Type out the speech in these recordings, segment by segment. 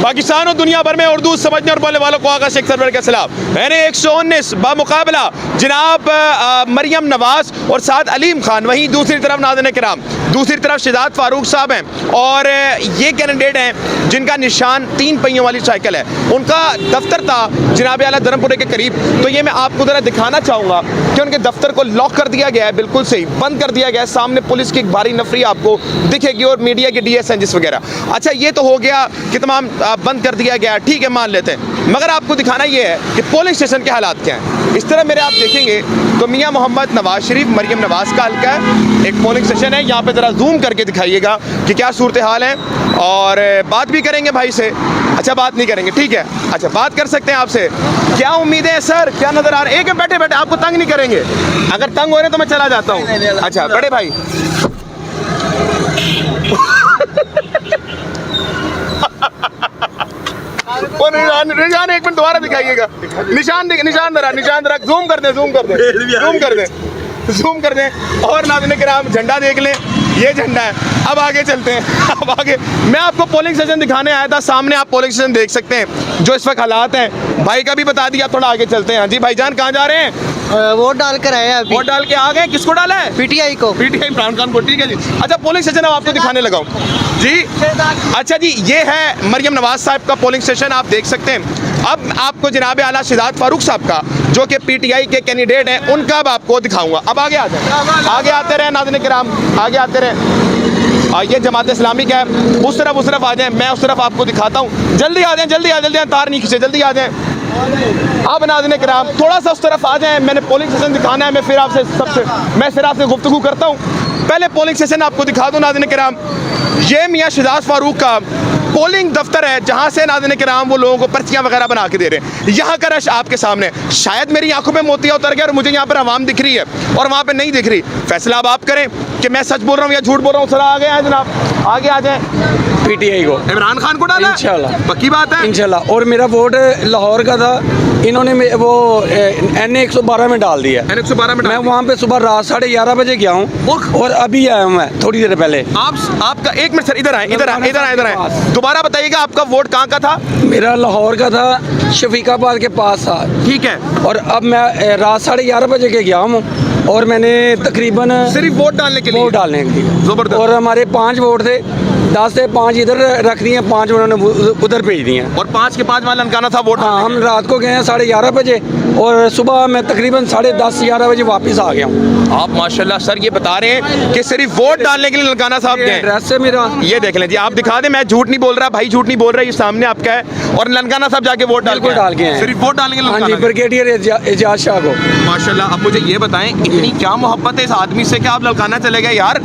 पाकिस्तान और दुनिया भर में उर्दू समझने और बोलने वालों को आगा शेख सरवर के खिलाफ मैंने 119 बामुकाबला जनाब मरियम नवाज और साथ अलीम खान, वहीं दूसरी तरफ नाज़रीन किराम दूसरी तरफ शहजाद फारूक साहब हैं और ये कैंडिडेट हैं जिनका निशान 3 पहियों वाली साइकिल है। उनका दफ्तर था जनाब आला धर्मपुरे के करीब। तो ये मैं आपको ज़रा दिखाना चाहूँगा कि उनके दफ्तर को लॉक कर दिया गया है, बिल्कुल सही बंद कर दिया गया है। सामने पुलिस की एक भारी नफरी आपको दिखेगी और मीडिया के DSNGs वगैरह। अच्छा, ये तो हो गया कि तमाम बंद कर दिया गया, ठीक है मान लेते हैं, मगर आपको दिखाना ये है कि पोलिंग स्टेशन के हालात क्या हैं। इस तरह मेरे आप देखेंगे तो मियाँ मोहम्मद नवाज शरीफ मरियम नवाज का हल्का है, एक पोलिंग स्टेशन है। यहाँ पे ज़रा जूम करके दिखाइएगा कि क्या सूरत हाल है और बात भी करेंगे भाई से। अच्छा, बात नहीं करेंगे, ठीक है, अच्छा बात कर सकते हैं आपसे। क्या उम्मीदें हैं सर, क्या नज़र आ रहा है? एक बैठे बैठे, आपको तंग नहीं करेंगे, अगर तंग हो रहे तो मैं चला जाता हूँ। अच्छा बड़े भाई निशान एक मिनट दोबारा दिखाइएगा, निशान जरा जूम कर दें और नाज़रीन किराम झंडा देख लें, ये झंडा है। अब आगे चलते हैं, अब आगे मैं आपको पोलिंग स्टेशन दिखाने आया था। सामने आप पोलिंग स्टेशन देख सकते हैं जो इस वक्त हालात हैं। भाई का भी बता दिया, थोड़ा आगे चलते हैं। हाँ जी भाईजान, कहाँ जा रहे हैं? वोट डाल कर आए हैं। वोट डाल के आ गए? किसको डाला है? PTI को। PTI इमरान खान को, ठीक है जी। अच्छा, पोलिंग स्टेशन अब आपको दिखाने लगा हूँ जी। अच्छा जी, ये है मरियम नवाज साहब का पोलिंग स्टेशन, आप देख सकते हैं। अब आपको जनाब आला शहजाद फारूक साहब का जो कि PTI के कैंडिडेट हैं उनका अब आपको दिखाऊंगा। अब आगे आ जाए, आगे आते रहे नाज़रीन किराम, आगे आते रहे। ये जमात इस्लामी का है, उस तरफ आ जाएं, मैं उस तरफ आपको दिखाता हूँ। जल्दी आ जाएं, तार नहीं खींचे, जल्दी आ जाएं। अब नाज़रीन किराम थोड़ा सा उस तरफ आ जाएं, मैंने पोलिंग स्टेशन दिखाना है। मैं फिर आपसे गुफ्तगू करता हूँ। पहले पोलिंग स्टेशन आपको दिखा दूँ नाज़रीन किराम। ये मियाँ शहजाद फारूक का पोलिंग दफ्तर है जहाँ से नाज़रीन किराम वो लोगों को पर्चियाँ वगैरह बना के दे रहे हैं। यहाँ का रश आपके सामने, शायद मेरी आंखों में मोतिया उतर गया और मुझे यहाँ पर आवाम दिख रही है और वहाँ पे नहीं दिख रही। फैसला अब आप करें कि मैं सच बोल रहा हूँ या झूठ बोल रहा हूँ। सर आगे आए जनाब, आगे आ जाए। PTI को, इमरान खान को डाला इंशाल्लाह, पक्की बात है इंशाल्लाह। और मेरा वोट लाहौर का था, इन्होंने वो NA 112 में डाल दिया। NA 112 में मैं वहाँ पे सुबह रात 11:30 बजे गया हूँ और अभी आया हूँ मैं थोड़ी देर पहले। आपका एक मिनट सर, इधर आए, दोबारा बताइएगा आपका वोट कहाँ का था? मेरा लाहौर का था, शफीकाबाद के पास था, ठीक है। और अब मैं रात 11:30 बजे के गया हूँ और मैंने तकरीबन सिर्फ वोट डालने के लिए जबरदस्त। और हमारे 5 वोट थे, 10 से 5 इधर रख दिए, 5 उन्होंने उधर भेज दिए और 5 के 5 वाला ननकाना था वोट। हाँ, हम रात को गए हैं 11:30 बजे और सुबह मैं तकरीबन 10:30-11 बजे वापस आ गया हूँ। आप माशाल्लाह सर ये बता रहे हैं कि सिर्फ वोट डालने के लिए ननकाना साहब गए। एड्रेस है मेरा, ये देख लें जी, आप दिखा दें, मैं झूठ नहीं बोल रहा, भाई झूठ नहीं बोल रहा, ये सामने आपका है। और ननकाना साहब जाके वोट डाल के हैं, सिर्फ वोट डालने के लिए। हाँ जी, ब्रिगेडियर एजाज शाह को। माशाल्लाह। अब मुझे ये बताएं, इतनी क्या मोहब्बत है इस आदमी से कि आप ललकाना चले गए यार?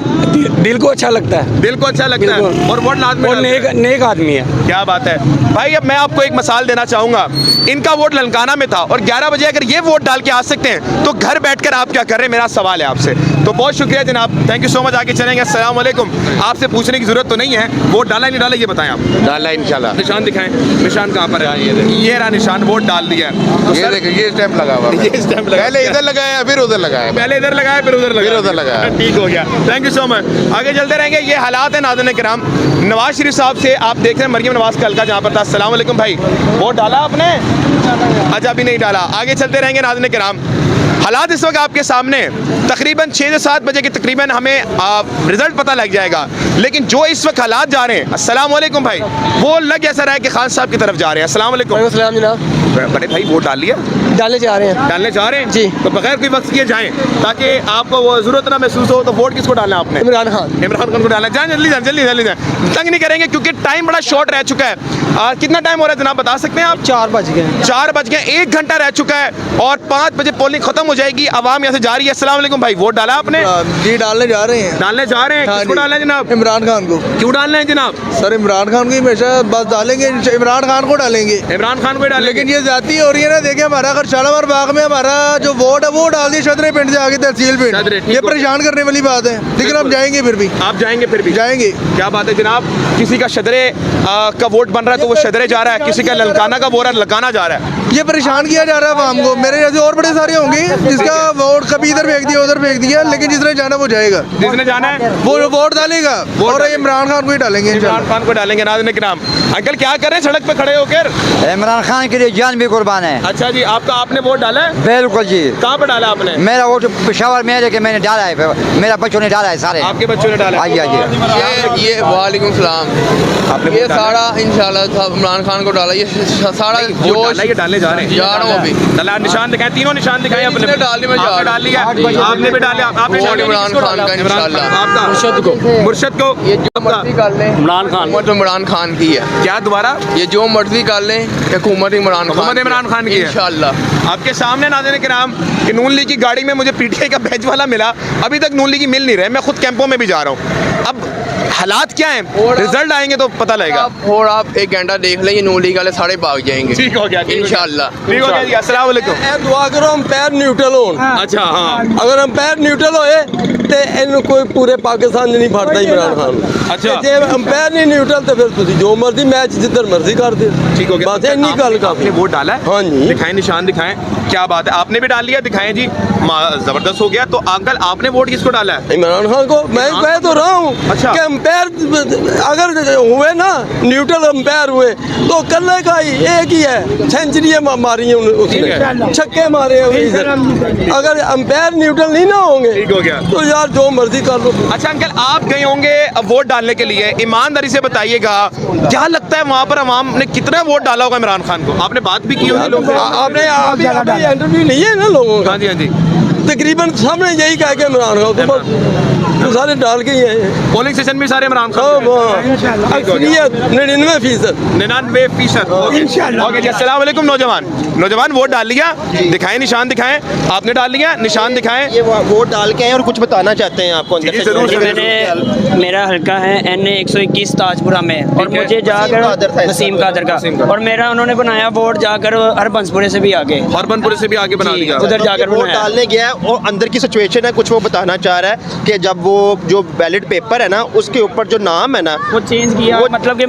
दिल को अच्छा लगता है, दिल को अच्छा लगता है और वोट लाजमी। नेक आदमी है, क्या बात है भाई। अब मैं आपको एक मिसाल देना चाहूँगा, इनका वोट ललकाना में था और 11 बजे अगर ये वोट डाल के आ सकते हैं तो घर बैठकर आप क्या कर रहे हैं? मेरा सवाल है आपसे। तो बहुत शुक्रिया जनाब, थैंक यू सो मच। आगे चलेंगे। अस्सलाम वालेकुम। आपसे पूछने की जरूरत तो नहीं है, वोट डाला नहीं डाला ये बताएं आप। डाला इंशाल्लाह। निशान दिखाएं, निशान कहाँ पर है? ये रहा निशान, वोट डाल दिया। तो ये देखिए, ये स्टैंप लगा हुआ है। ये स्टैंप लगा, पहले इधर लगाया फिर उधर लगाया, पहले इधर लगाया फिर उधर लगाया, ठीक हो गया। Thank you so much. आगे चलते रहेंगे। ये हालात है नाज़रीन किराम नवाज शरीफ साहब से। आप देख रहे हैं मरियम नवाज का हल्का जहाँ पर था। अस्सलाम वालेकुम भाई, वोट डाला आपने? अच्छा, अभी नहीं डाला। आगे चलते रहेंगे नाज़रीन किराम। हालात इस वक्त आपके सामने, तकरीबन 6 से 7 बजे के तकरीबन हमें रिजल्ट पता लग जाएगा, लेकिन जो इस वक्त हालात जा रहे हैं, अस्सलाम वालेकुम भाई, वो लग ऐसा रहा है कि खान साहब की तरफ जा रहे हैं। अस्सलाम वालेकुम। सलाम जनाब। बड़े भाई वोट डाल लिया? डालने जा रहे हैं जी। तो बगैर कोई वक्त किए जाएं ताकि आपको वो जरूरत ना महसूस हो। तो वोट किसको डालना है आपने? इमरान खान को डालना है। जाएं, जल्दी जाएं, तंग नहीं करेंगे क्योंकि टाइम बड़ा शॉर्ट रह चुका है। कितना टाइम हो रहा है जनाब, बता सकते हैं आप? 4 बज गए। 4 बज गए, 1 घंटा रह चुका है और 5 बजे पोलिंग खत्म हो जाएगी। आवाम यहाँ से जा रही है। अस्सलाम वालेकुम भाई, वोट डाला आपने? जी, डालने जा रहे हैं। किसको डालना है जनाब? इमरान खान को। क्यों डालना है जनाब? सर इमरान खान को हमेशा बस डालेंगे, इमरान खान को डालेंगे। इमरान खान को डालेंगे। लेकिन ये ये जाती हो रही है ना। देखिए हमारा अगर शालामार बाग में हमारा जो वोट है वो डाल दिया शदरे पिंड से आगे तहसील शदरे, पिंड। ठीक ये हो परेशान करने वाली बात है, लेकिन हम जाएंगे फिर भी। आप जाएंगे फिर भी? जाएंगे। क्या बात है जनाब, किसी का शदरे का वोट बन रहा है तो वो शदरे जा रहा है, किसी का ललकाना का बोरा ललकाना जा रहा है। ये परेशान किया जा रहा है आवाम को। मेरे जैसे और बड़े सारे होंगे जिसका वोट कभी इधर फेंक दिया उधर फेंक दिया, लेकिन जिसने जाना वो जाएगा, जिसने जाना है वो वोट डालेगा। और इमरान खान को ही डालेंगे, इमरान खान को डालेंगे। नाज़रीन किराम, अंकल क्या कर रहे हैं सड़क पे खड़े होकर? इमरान खान के लिए जान भी कुर्बान है। अच्छा जी, आपने वोट डाला है? बिल्कुल जी। कहाँ पे डाला आपने? मेरा वोट पेशावर में है, लेकिन मैंने डाला है, मेरा बच्चों ने डाला है सारे। आपके बच्चों ने डाला है? हाँ जी। ये वालेकुम सलाम। आपने ये वोट डाला है? सारा इंशाल्लाह था इमरान खान को डाला। ये सारा वोट डाला है, ये डालने जा रहे हैं? जा रहा हूँ अभी। डाला, निशान दिखाएं, तीनों निशान दिखाएं अपने। जिसने डाली मैं जा आपने रहा डाल लिया, आपने भी डाला। आपने वोट डाला, इमरान किसको खान डाला? का इमरान खान। इंशाल्लाह। आपका मुर्शद को ये जो मर्जी कर लें, इमरान खान। हुकूमत इमरान खान की है। क्या दोबारा? ये जो मर्जी कर लें, हुकूमत इमरान हुकूमत इमरान खान की है। इंशाल्लाह। आपके सामने नाज़रीन किराम कि नून लीग की गाड़ी में मुझे पीटीआई का बैच वाला मिला, अभी तक नून लीग की मिल नहीं रहे। मैं खुद कैंपों में भी जा रहा हूँ। अब हालात क्या हैं, रिजल्ट आएंगे तो पता लगेगा। और आप एक घंटा देख लें, ये नून लीग वाले सारे भाग जाएंगे। ठीक हो गया, इंशाल्लाह। ठीक हो गया जी। अस्सलाम वालेकुम। दुआ करो अंपायर न्यूट्रल हो। अच्छा, हाँ, अगर अंपायर न्यूट्रल होए तो इन कोई पूरे पाकिस्तान नहीं फड़ता इमरान खान। अच्छा। जे अंपायर नहीं न्यूट्रल तो फिर तुसी जो मर्जी मैच जिधर मर्जी कर दे। ठीक हो गया। बस इन्नी गल आपने काफी। वोट डाला है? हाँ जी। दिखाएं, निशान दिखाएं। क्या बात है, आपने भी डाल लिया? दिखाएं जी। जबरदस्त हो गया। तो अंकल आपने वोट किसको डाला है? इमरान खान को। मैं कह तो रहा हूँ अच्छा। कि अंपायर अगर हुए ना, न्यूट्रल अंपायर हुए तो कल का ही एक ही है, सेंचुरी मारी है उसने, छक्के मारे हैं। अगर अंपायर न्यूट्रल नहीं ना होंगे ठीक हो गया। तो यार जो मर्जी कर लो। अच्छा अंकल, आप गए होंगे वोट डालने के लिए, ईमानदारी से बताइएगा क्या लगता है वहाँ पर अवाम ने कितना वोट डाला होगा इमरान खान को? आपने बात भी की होगी लोगों से? आपने अभी इंटरव्यू नहीं है ना लोगों का? हाँ जी, हाँ जी। तकरीबन सबने यही कह के इमरान खान को तो सारे डाल के ही हैं। पोलिंग स्टेशन में सारे इमरान खान के? अक्सरियत 99%। 99%। ओके जी। अस्सलाम वालेकुम नौजवान वोट डाल लिया? दिखाएं, निशान दिखाएं। आपने डाल लिया, निशान दिखाएं। ये वोट डाल के आए और कुछ बताना चाहते हैं आपको अंदर जी, से? जरूर। मेरा हल्का है NA 121 ताजपुरा में, और ठीक है। मुझे जाकर वसीम कादर था वसीम कादर, और मेरा उन्होंने बनाया वोट जाकर हरबंसपुरे से भी आगे, हरबनपुर से भी आगे बना जी, दिया। उधर जाकर वोट बनाया। डालने गया है और अंदर की सिचुएशन है, कुछ वो बताना चाह रहा है कि जब वो जो बैलेट पेपर है ना उसके ऊपर जो नाम है ना वो चेंज किया, मतलब कि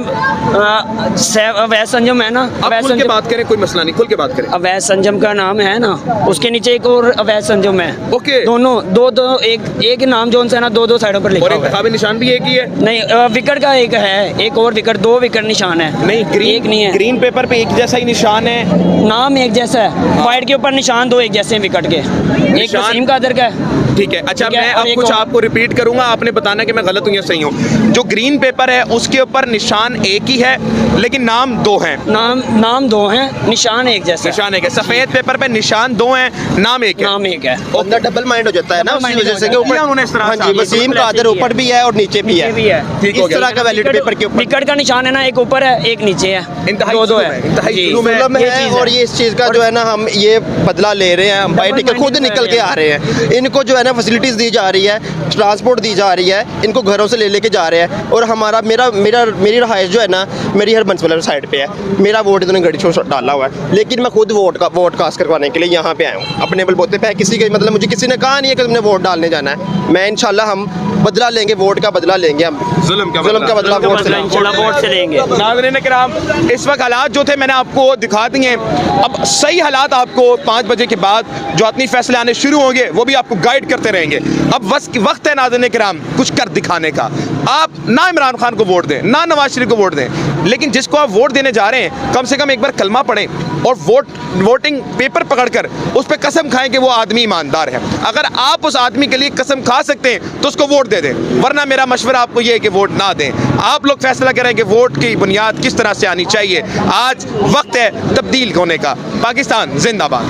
अवैध संजम है ना, आप अवैध खुल के संजम, बात करें, कोई मसला नहीं, खुल के बात करें। अवैध संजम का नाम है ना, उसके नीचे एक और अवैध संजम है। ओके। दोनों दो एक नाम जो है ना, दो साइडों पर लिखा और हुआ है। इंतखाबी निशान भी एक ही है? नहीं, विकेट का एक है, एक और विकेट, 2 विकेट निशान है। नहीं, एक नहीं है। ग्रीन पेपर पे एक जैसा ही निशान है, नाम एक जैसा है, वाइट के ऊपर निशान 2 एक जैसे हैं विकेट के। एक निशान- वसीम कादर का है। ठीक है। अच्छा, ठीक है, मैं और अब एक कुछ और- आपको रिपीट करूंगा, आपने बताना कि मैं गलत हूँ या सही हूँ। जो ग्रीन पेपर है उसके ऊपर निशान एक ही है, लेकिन नाम 2 हैं। नाम 2 हैं, निशान एक जैसा है। निशान एक है। सफेद पेपर पे निशान 2 हैं, नाम एक है। नाम एक है। अंदर डबल माइंड हो जाता है ना, डबल उसी माइंड वजह से कि हो ऊपर जाता है। उन्होंने इस तरह हाँ से जी, आगे वसीम बिल्कुल कादर ऐसे ही ऊपर भी है और नीचे भी नीचे भी है। ठीक हो इस गया। तरह का बैलेट पेपर के ऊपर विकेट का निशान है ना, एक ऊपर है एक नीचे है, इंतहाई 2 जुल्म है। है, इंतहाई जी। जुल्म है। जुल्म ये है चीज़ और ये इस चीज़ का जो है ना हम ये बदला ले रहे हैं। अंपायर टिकट खुद निकल के आ रहे हैं, इनको जो है ना फैसिलिटीज़ दी जा रही है, ट्रांसपोर्ट दी जा रही है, इनको घरों से ले लेके जा रहे हैं। और हमारा मेरी रहायश जो है ना मेरी हरबंसवाला साइड पे है, मेरा वोट इन्होंने गड़ी छोड़ डाला हुआ है, लेकिन मैं खुद वोट कास्ट करवाने के लिए यहाँ पे आया हूँ अपने बलबूते पे। किसी के मतलब मुझे किसी ने कहा नहीं है कि तुमने वोट डालने जाना है। मैं इंशाल्लाह हम बदला लेंगे, वोट का बदला लेंगे हम, जुल्म का जुल्म का बदला वोट से लेंगे। इंशाल्लाह वोट से लेंगे। नाज़रीन किराम, इस वक्त हालात जो थे मैंने आपको दिखा दिए। अब सही हालात आपको 5 बजे के बाद जो आतनी फैसले आने शुरू होंगे वो भी आपको गाइड करते रहेंगे। अब वक्त है नाज़रीन किराम कुछ कर दिखाने का। आप ना इमरान खान को वोट दें, ना नवाज शरीफ को वोट दें, लेकिन जिसको आप वोट देने जा रहे हैं कम से कम एक बार कलमा पढ़ें और वोटिंग पेपर पकड़कर उस पर कसम खाएं कि वो आदमी ईमानदार है। अगर आप उस आदमी के लिए कसम खा सकते हैं तो उसको वोट दे दें, वरना मेरा मशवरा आपको ये है कि वोट ना दें। आप लोग फैसला करें कि वोट की बुनियाद किस तरह से आनी चाहिए। आज वक्त है तब्दील होने का। पाकिस्तान जिंदाबाद।